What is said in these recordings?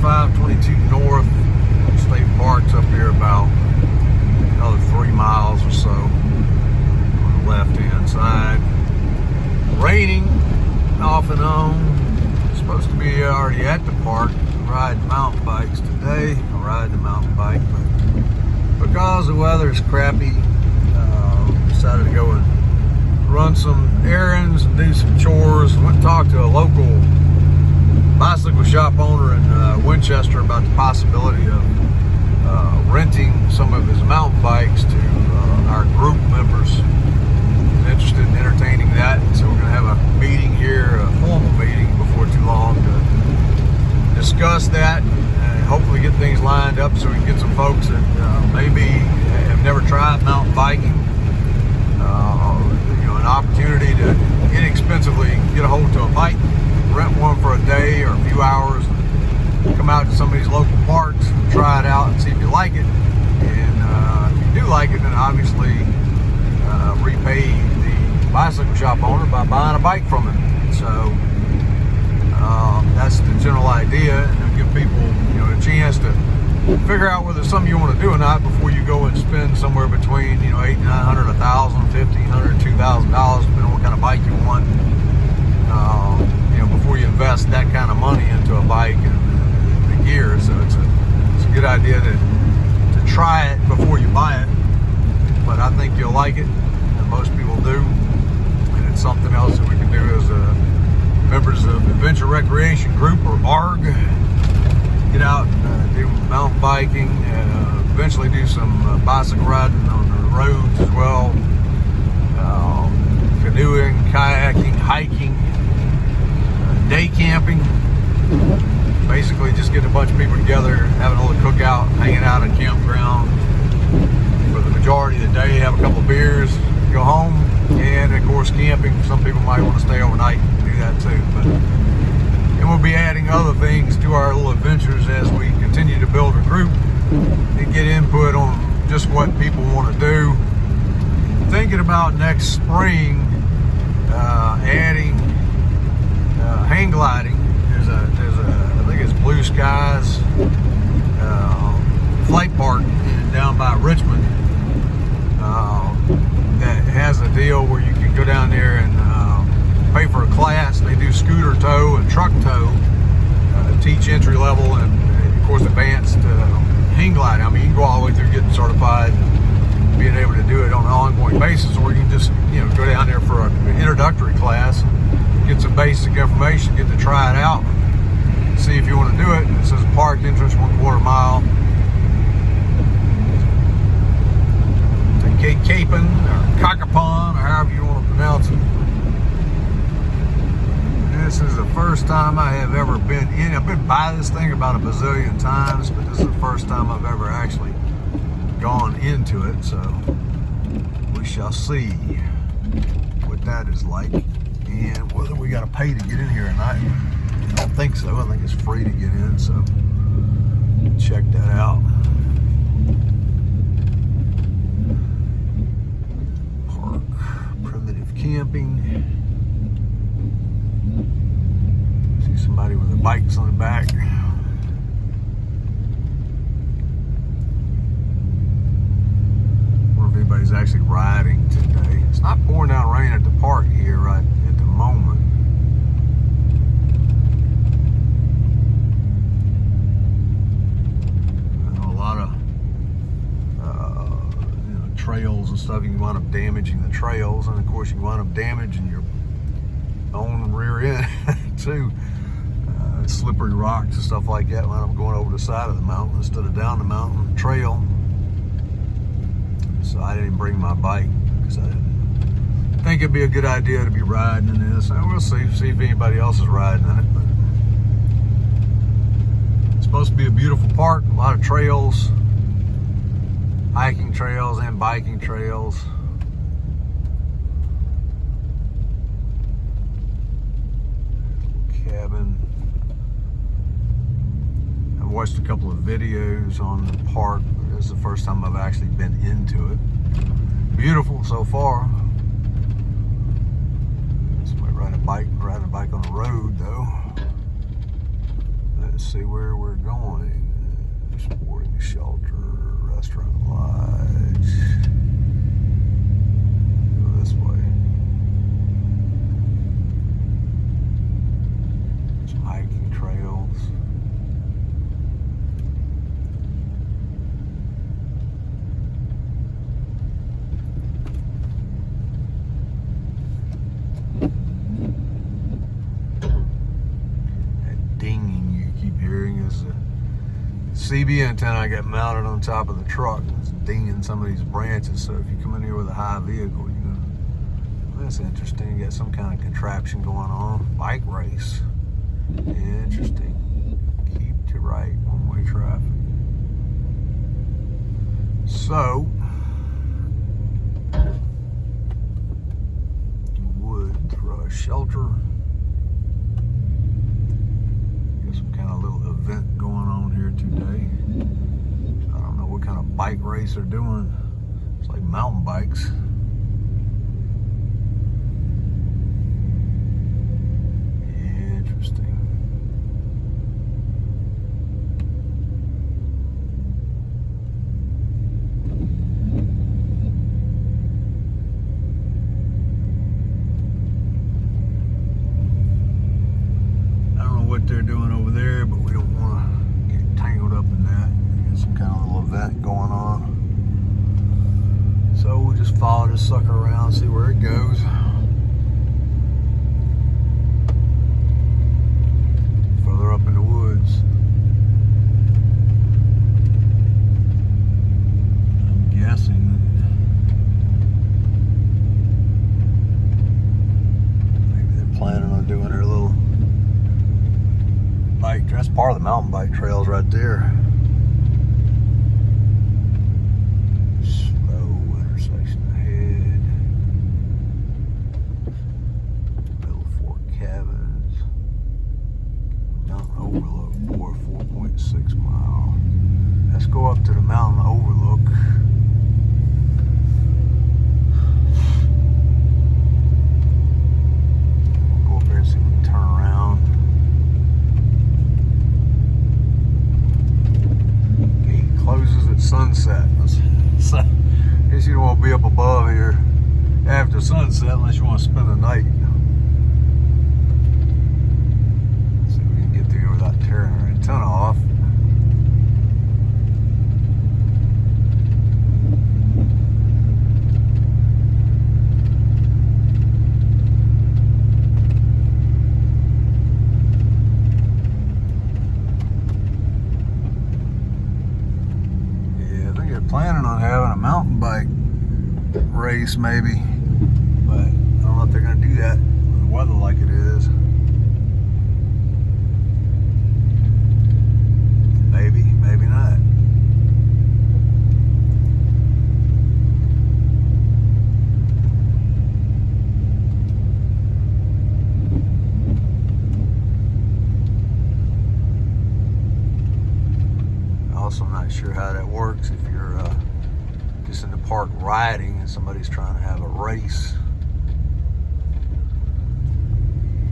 522 North State Park's up here about another 3 miles or so on the left-hand side. Raining off and on. Supposed to be already at the park riding mountain bikes today. I ride the mountain bike, but because the weather is crappy, decided to go and run some errands and do some chores. Went and talked to a local bicycle shop owner in Winchester about the possibility of renting some of his mountain bikes to our group members. He's interested in entertaining that, so we're going to have a meeting here, a formal meeting before too long to discuss that and hopefully get things lined up so we can get some folks that maybe have never tried mountain biking, an opportunity to inexpensively get a hold to a bike, rent one for a day or a few hours, and come out to some of these local parks and try it out and see if you like it. And if you do like it, then obviously repay the bicycle shop owner by buying a bike from him. So that's the general idea, and give people a chance to figure out whether it's something you want to do or not before you go and spend somewhere between $800, $900, $1,000, $1,500, $2,000, depending on what kind of bike you want. Before you invest that kind of money into a bike and the gear. So it's a good idea to try it before you buy it. But I think you'll like it, and most people do. And it's something else that we can do as members of the Adventure Recreation Group, or ARG. Get out and do mountain biking, eventually do some bicycle riding on the roads as well, canoeing, kayaking, hiking, day camping. Basically just getting a bunch of people together, having a little cookout, hanging out at a campground for the majority of the day, have a couple of beers, go home, and of course camping. Some people might want to stay overnight and do that too. And we'll be adding other things to our little adventures as we continue to build a group and get input on just what people want to do. Thinking about next spring adding hang gliding. There's a I think it's Blue Skies flight park down by Richmond that has a deal where you can go down there and pay for a class. They do scooter tow and truck tow, teach entry level and of course advanced hang gliding. I mean, you can go all the way through getting certified, being able to do it on an ongoing basis, or you can just go down there for an introductory class, get some basic information, get to try it out, see if you want to do it. It says park entrance 1/4 mile to Cacapon or Cacapon, or however you want to pronounce it. This is the first time I have ever been in. I've been by this thing about a bazillion times, but this is the first time I've ever actually gone into it. So we shall see what that is like, and whether we got to pay to get in here or not. I don't think so. I think it's free to get in, so check that out. Park, primitive camping. See somebody with their bikes on the back. Wonder if anybody's actually riding today. It's not pouring down rain at the park here right at the moment. Trails and stuff, you can wind up damaging the trails, and of course you can wind up damaging your own rear end too. Slippery rocks and stuff like that when I'm going over the side of the mountain instead of down the mountain trail. So I didn't bring my bike because I didn't think it'd be a good idea to be riding in this. And we'll see if anybody else is riding in it. But it's supposed to be a beautiful park, a lot of trails, hiking trails and biking trails. Cabin. I've watched a couple of videos on the park. This is the first time I've actually been into it. Beautiful so far. Somebody riding a bike on the road though. That Let's see where we're going. Sporting shelter, restaurant, lodge. Go this way. Some hiking trails. That dinging you keep hearing is the CB antenna I got mounted on top of the truck. It's dinging some of these branches, so if you come in here with a high vehicle, you're gonna, well, that's interesting. You got some kind of contraption going on. Bike race. Interesting. Keep to right, one-way traffic. So, wood thrush shelter. Some kind of little event going on here today. I don't know what kind of bike race they're doing. It's like mountain bikes. Interesting. What they're doing over there, but we don't want to get tangled up in that. There's some kind of little event going on. So we'll just follow this sucker around, see where it goes. Further up in the woods. I'm guessing maybe they're planning on doing their little bike. That's part of the mountain bike trails right there. Slow intersection ahead. Middle Fork Cabins. Mountain Overlook, or 4.6 mile. Let's go up to the mountain overlook. We'll go up there and see if we can turn around. Closes at sunset. So, I guess you don't want to be up above here after sunset unless you want to spend the night. Let's see if we can get through here without tearing our antenna off. Planning on having a mountain bike race maybe, but I don't know if they're going to do that with the weather like it is. Maybe, maybe not. Also, I'm not sure how that works if you're just in the park riding and somebody's trying to have a race.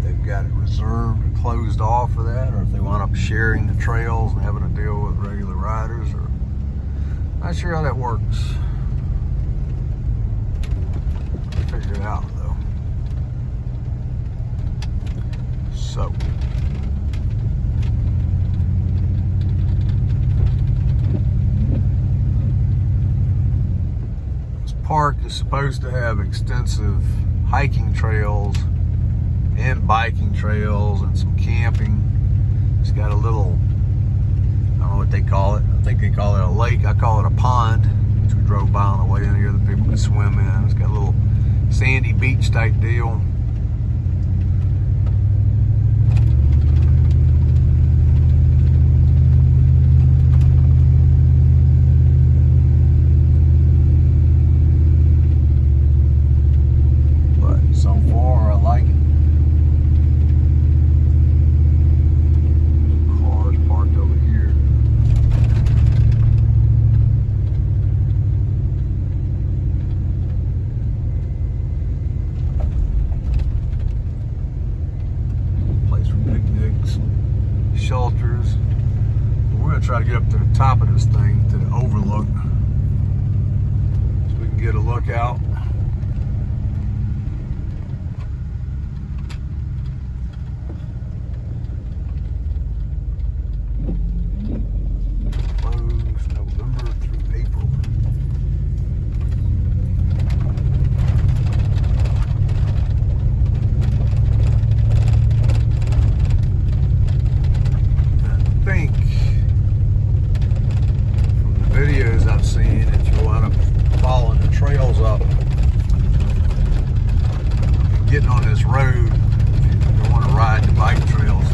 They've got it reserved and closed off for that, or if they wind up sharing the trails and having to deal with regular riders, or not sure how that works. Figure it out though. So. Park is supposed to have extensive hiking trails and biking trails and some camping. It's got a little, I don't know what they call it. I think they call it a lake. I call it a pond, which we drove by on the way in here that people can swim in. It's got a little sandy beach type deal. So far, I like it. Cars parked over here. shelters. We're gonna try to get up to the top of this thing, to the overlook, so we can get a look out. Closed November through April. Videos I've seen, if you want to following the trails up and getting on this road, if you want to ride the bike trails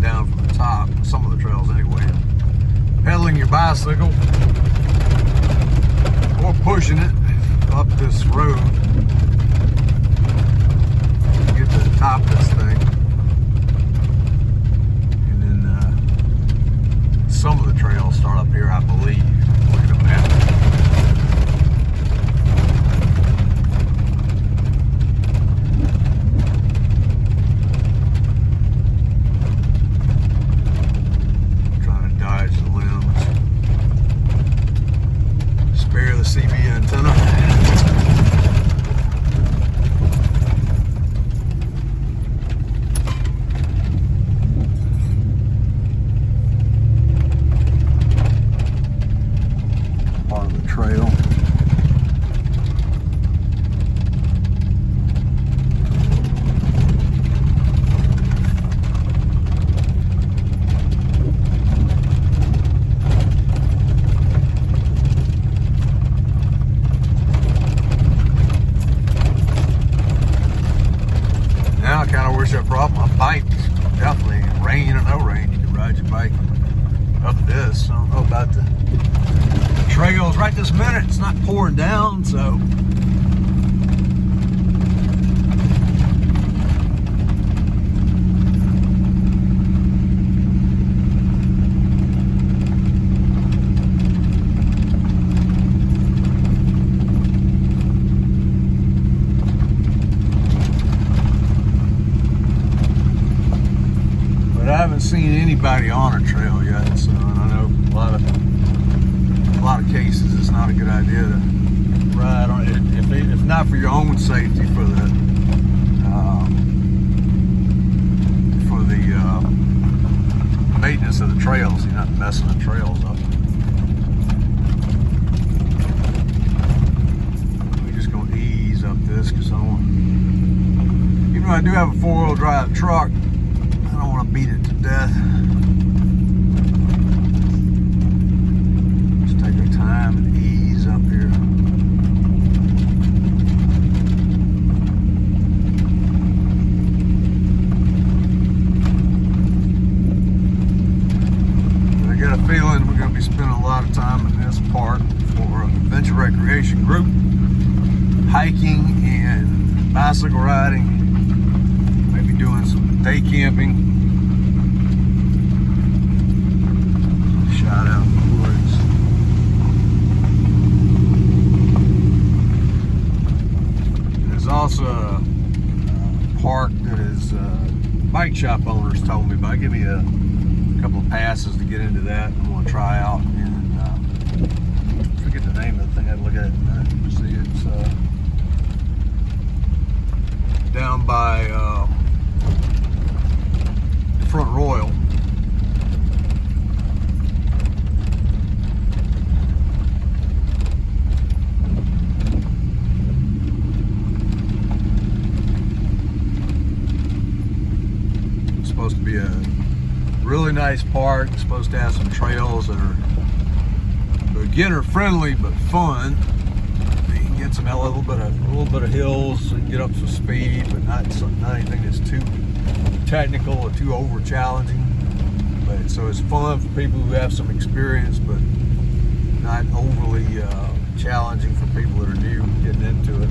down from the top, some of the trails anyway, pedaling your bicycle or pushing it up this road to get to the top of this thing. And then some of the trails start up here, I believe. Look at the map. Trying to dodge the limbs. Spare the CB antenna. Trail. Now I kind of wish I brought my bike. Definitely, rain or no rain, you can ride your bike up this. I don't know about the trails right this minute. It's not pouring down, so but I haven't seen anybody on a trail yet, so I know a lot of cases it's not a good idea to ride on it, if not for your own safety, for the maintenance of the trails. You're not messing the trails up. We're just gonna ease up this because I don't, even though I do have a 4-wheel drive truck, I don't want to beat it to death. Time and ease up here. I got a feeling we're going to be spending a lot of time in this park for adventure recreation group, hiking and bicycle riding, maybe doing some day camping. Shout out. Also a park that is bike shop owners told me about. Give me a couple of passes to get into that. I'm going to try out, and I forget the name of the thing. I'd look at it and see. It's down by Front Royal. Supposed to be a really nice park. It's supposed to have some trails that are beginner friendly but fun. You can get a little bit of hills, so you can get up to speed, but not anything that's too technical or too over challenging. But so it's fun for people who have some experience, but not overly challenging for people that are new getting into it.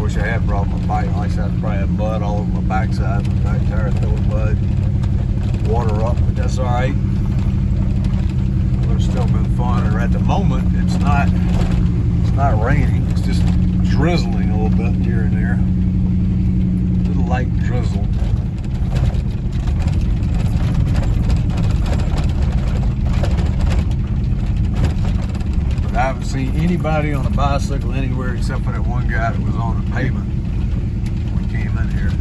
Wish I had brought my bike. Like I said, I'd probably have mud all over my backside, my back tire full of mud, water up, but that's all right. But it's still been fun. And at the moment, it's not not raining, it's just drizzling a little bit here and there. A little light drizzle. But I haven't seen anybody on a bicycle anywhere except for that one guy that was on the pavement when we came in here.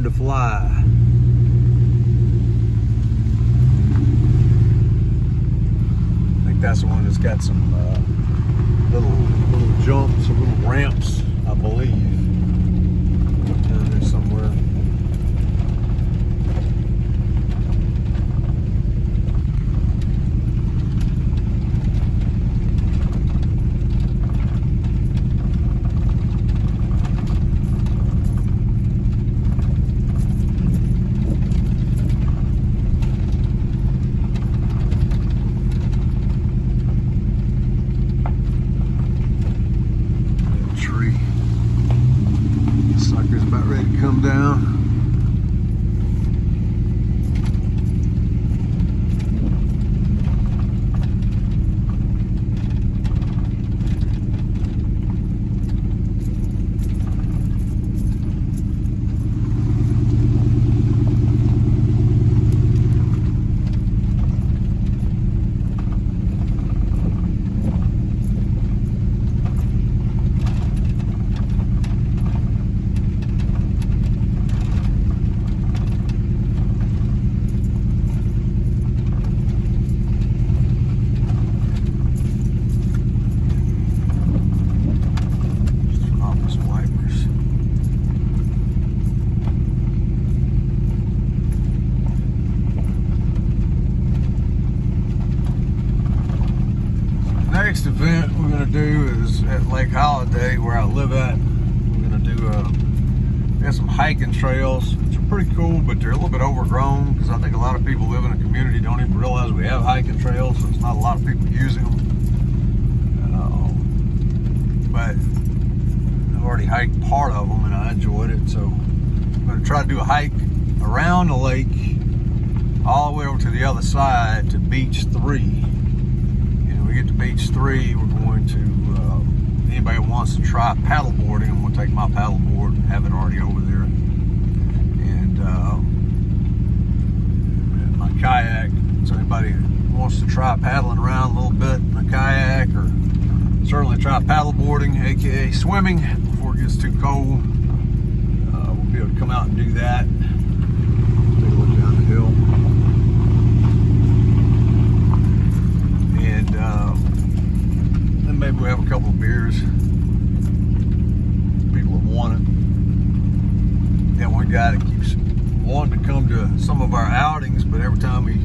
To fly. I think that's the one that's got some little jumps, some little ramps, I believe, down there somewhere. Come down. Next event we're going to do is at Lake Holiday, where I live at. We're going to do we have some hiking trails, which are pretty cool, but they're a little bit overgrown because I think a lot of people live in a community don't even realize we have hiking trails, so it's not a lot of people using them. But I've already hiked part of them and I enjoyed it, so I'm going to try to do a hike around the lake all the way over to the other side to Beach 3. Get to Beach 3, we're going to, anybody who wants to try paddleboarding, I'm going to take my paddleboard and have it already over there. And my kayak, so anybody who wants to try paddling around a little bit in a kayak, or certainly try paddleboarding, aka swimming, before it gets too cold, we'll be able to come out and do that. Take a look down the hill. Then maybe we have a couple of beers. People that want it. Got one guy that keeps wanting to come to some of our outings, but every time he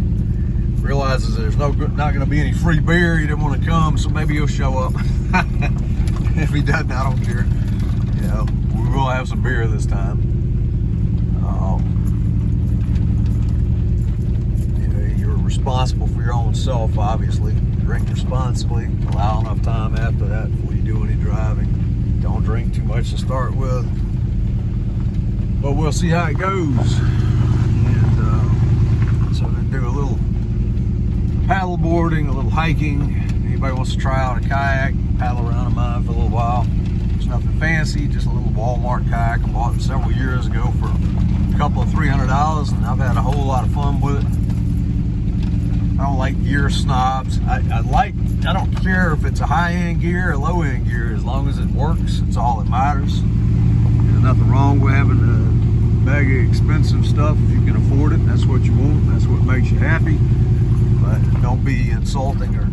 realizes there's not going to be any free beer, he didn't want to come, so maybe he'll show up. If he doesn't, I don't care. You know, we will have some beer this time. You're responsible for your own self, obviously. Drink responsibly. Allow enough time after that before you do any driving. Don't drink too much to start with. But we'll see how it goes. And so I'm going to do a little paddleboarding, a little hiking. Anybody wants to try out a kayak, paddle around in mine for a little while. It's nothing fancy, just a little Walmart kayak. I bought it several years ago for a couple of $300, and I've had a whole lot of fun with it. I don't like gear snobs. I don't care if it's a high-end gear or low-end gear, as long as it works, it's all that matters. There's nothing wrong with having a bag of expensive stuff if you can afford it. That's what you want, that's what makes you happy. But don't be insulting or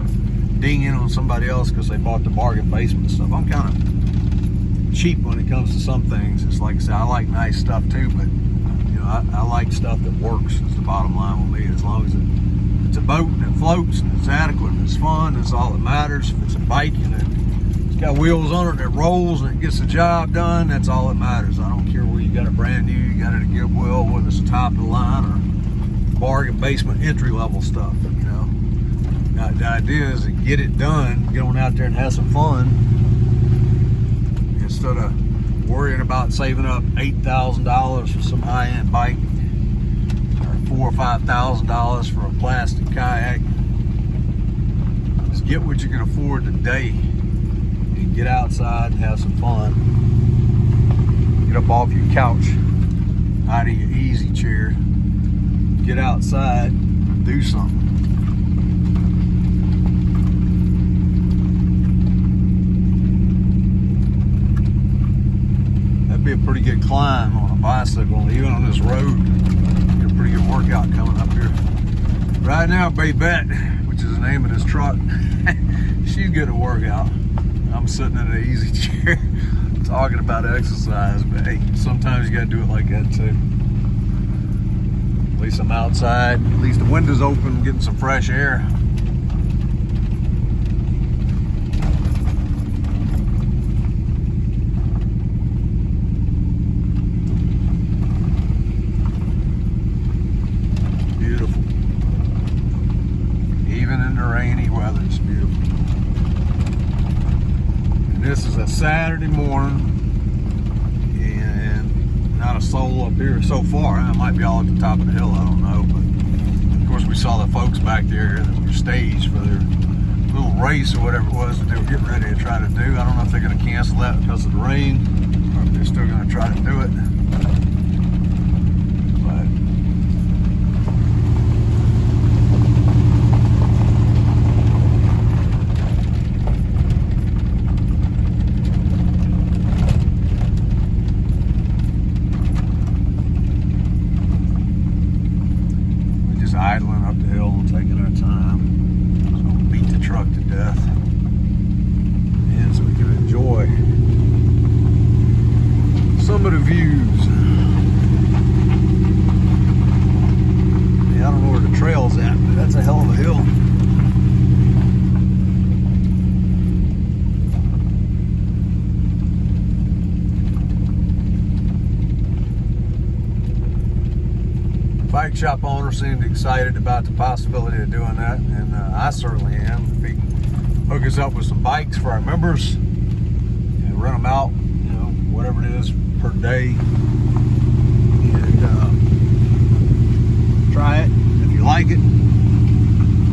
dinging on somebody else because they bought the bargain basement stuff. I'm kind of cheap when it comes to some things. It's like I said, I like nice stuff too, but you know, I like stuff that works is the bottom line with me. As long as it's a boat and it floats and it's adequate and it's fun, that's all that matters. If it's a bike and it's got wheels on it and it rolls and it gets the job done, that's all that matters. I don't care where you got it brand new, you got it at Goodwill, whether it's top of the line or bargain basement entry level stuff, you know. The idea is to get it done, get on out there and have some fun, instead of worrying about saving up $8,000 for some high-end bike or $4,000 or $5,000 for a plastic kayak. Just get what you can afford today and get outside and have some fun. Get up off your couch, out of your easy chair, get outside, do something. Be a pretty good climb on a bicycle, even on this road. Get a pretty good workout coming up here. Right now, Babette, which is the name of this truck, she's getting a workout. I'm sitting in an easy chair talking about exercise, but hey, sometimes you gotta do it like that too. At least I'm outside, at least the window's open, getting some fresh air. Rainy weather, it's beautiful. And this is a Saturday morning, and not a soul up here so far. It might be all at the top of the hill, I don't know. But of course, we saw the folks back there that were staged for their little race or whatever it was that they were getting ready to try to do. I don't know if they're going to cancel that because of the rain, or if they're still going to try to do it. Idling up the hill and taking our time. So we'll beat the truck to death. And so we can enjoy some of the views. Yeah, I don't know where the trail's at, but that's a hell of a hill. Bike shop owner seemed excited about the possibility of doing that, and I certainly am. If he can hook us up with some bikes for our members and rent them out, you know, whatever it is per day, and try it. If you like it,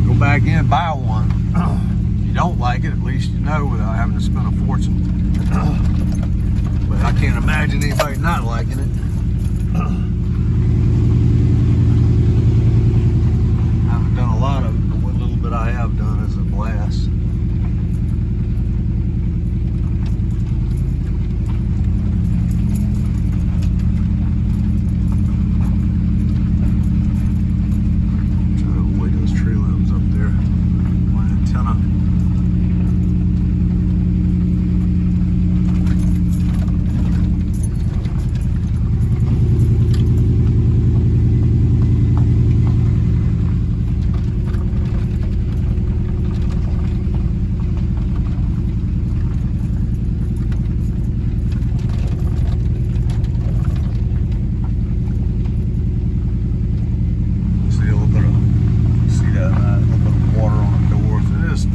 go back in, buy one. If you don't like it, at least you know without having to spend a fortune. But I can't imagine anybody not liking it. Done a lot of it, but what little bit I have done is a blast. Try to avoid those tree limbs up there. My antenna.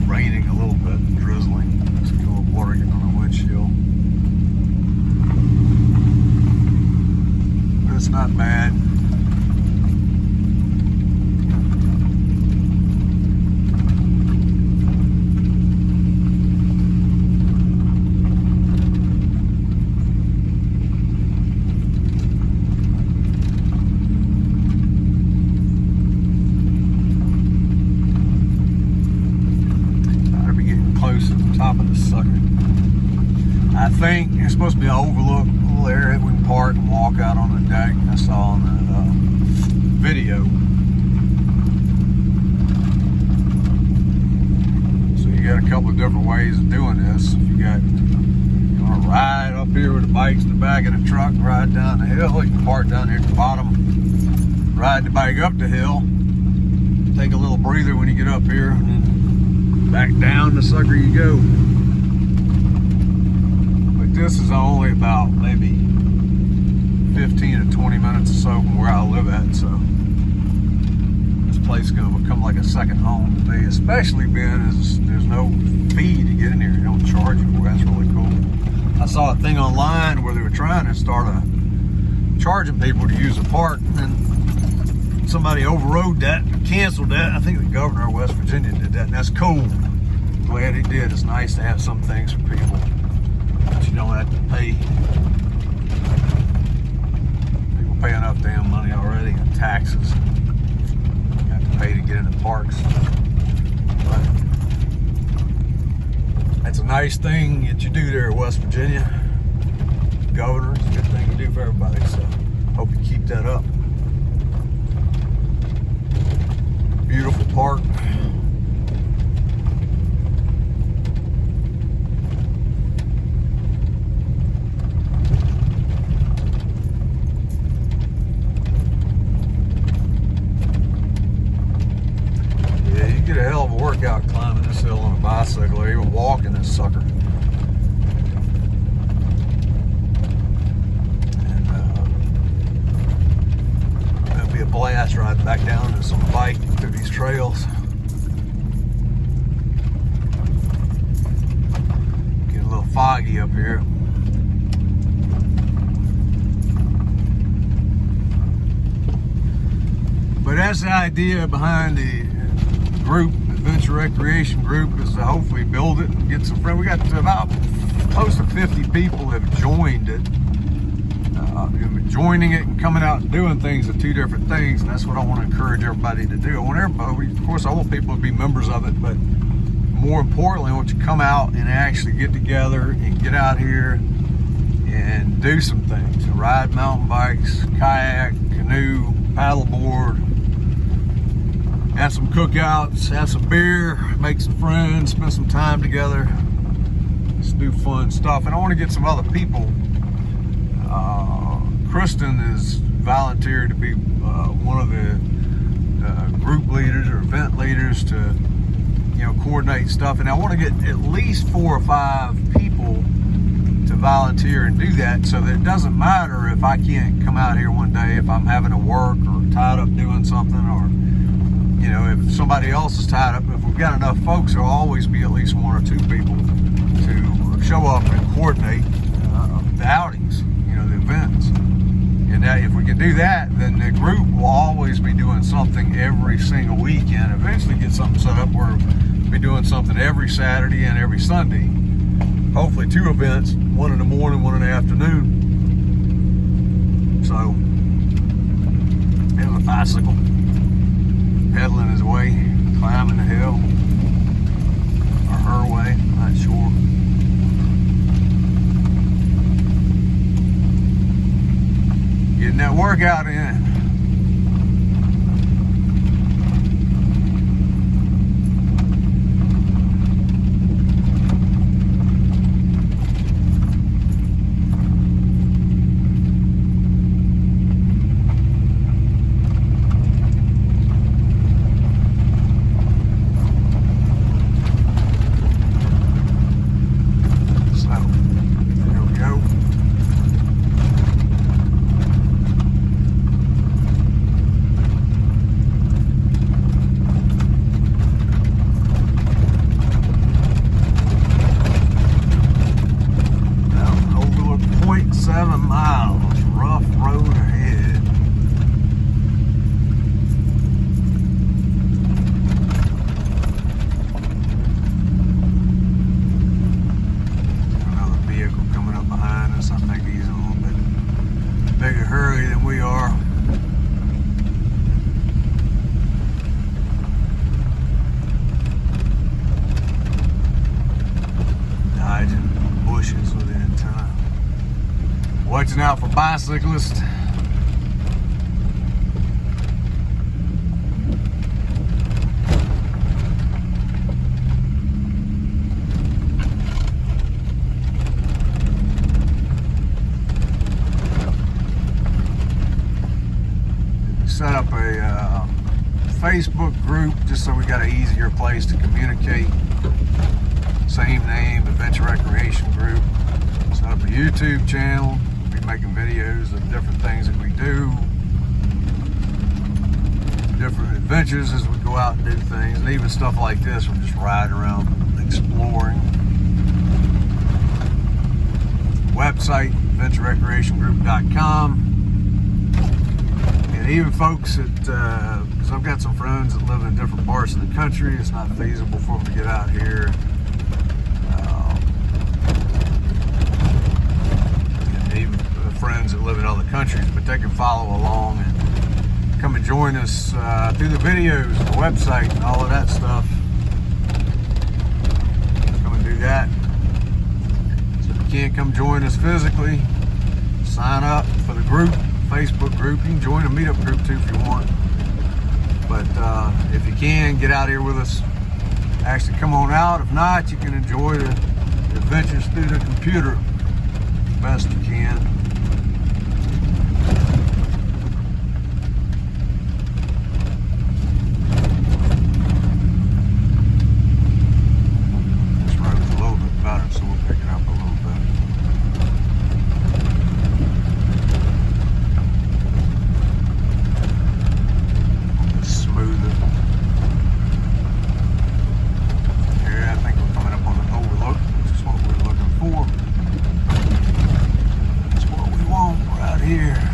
Raining a little bit, drizzling. There's a little water getting on the windshield. But it's not bad. Top of the sucker. I think it's supposed to be an overlook, little area we can park and walk out on the deck. I saw on the video. So you got a couple of different ways of doing this. If you want to ride up here with the bikes in the back of the truck, ride down the hill. You can park down here at the bottom, ride the bike up the hill, take a little breather when you get up here, and then back down the sucker you go. But this is only about maybe 15 to 20 minutes or so from where I live at, so it's place is going to become like a second home to me, especially being as there's no fee to get in here. They don't charge you for it. That's really cool. I saw a thing online where they were trying to start charging people to use the park, and then somebody overrode that and canceled that. I think the governor of West Virginia did that, and that's cool. Glad he did. It's nice to have some things for people that you don't have to pay. People pay enough damn money already in taxes. You have to pay to get into parks. But that's a nice thing that you do there in West Virginia. Governor, it's a good thing to do for everybody. So hope you keep that up. Beautiful park. Get a hell of a workout climbing this hill on a bicycle or even walking this sucker. And it'll be a blast riding back down this on a bike through these trails. Get a little foggy up here. But that's the idea behind the group, Adventure Recreation Group, is to hopefully build it and get some friends. We got about close to 50 people have joined it. Joining it and coming out and doing things are two different things, and that's what I want to encourage everybody to do. I want everybody, of course, I want people to be members of it, but more importantly, I want you to come out and actually get together and get out here and do some things. Ride mountain bikes, kayak, canoe, paddleboard, have some cookouts, have some beer, make some friends, spend some time together. Let's do fun stuff. And I want to get some other people. Kristen is volunteered to be one of the group leaders or event leaders to, coordinate stuff. And I want to get at least 4 or 5 people to volunteer and do that, so that it doesn't matter if I can't come out here one day, if I'm having to work or tied up doing something, or if somebody else is tied up. If we've got enough folks, there'll always be at least 1 or 2 people to show up and coordinate the outings, the events. And that, if we can do that, then the group will always be doing something every single weekend. Eventually get something set up where we'll be doing something every Saturday and every Sunday. Hopefully 2 events, 1 in the morning, 1 in the afternoon. So, there's a bicycle. Pedaling his way, climbing the hill, or her way, not sure. Getting that workout in. Watching out for bicyclists. Set up a Facebook group just so we got an easier place to communicate. Same name, Adventure Recreation Group. Set up a YouTube channel. We'll be making videos of different things that we do. different adventures as we go out and do things, and even stuff like this, we're just riding around, exploring. Website, adventurerecreationgroup.com. And even folks that, because I've got some friends that live in different parts of the country, it's not feasible for them to get out here. And even friends that live in other countries, but they can follow along and come and join us through the videos, the website, and all of that stuff. Come and do that. So if you can't come join us physically, sign up for the group, Facebook group. You can join a meetup group too if you want. But if you can, get out here with us. Actually come on out. If not, you can enjoy the adventures through the computer best you can. This road's a little bit better, so we'll pick it up a little bit. Smoother. Yeah, I think we're coming up on the overlook, which is what we're looking for. That's what we want right here.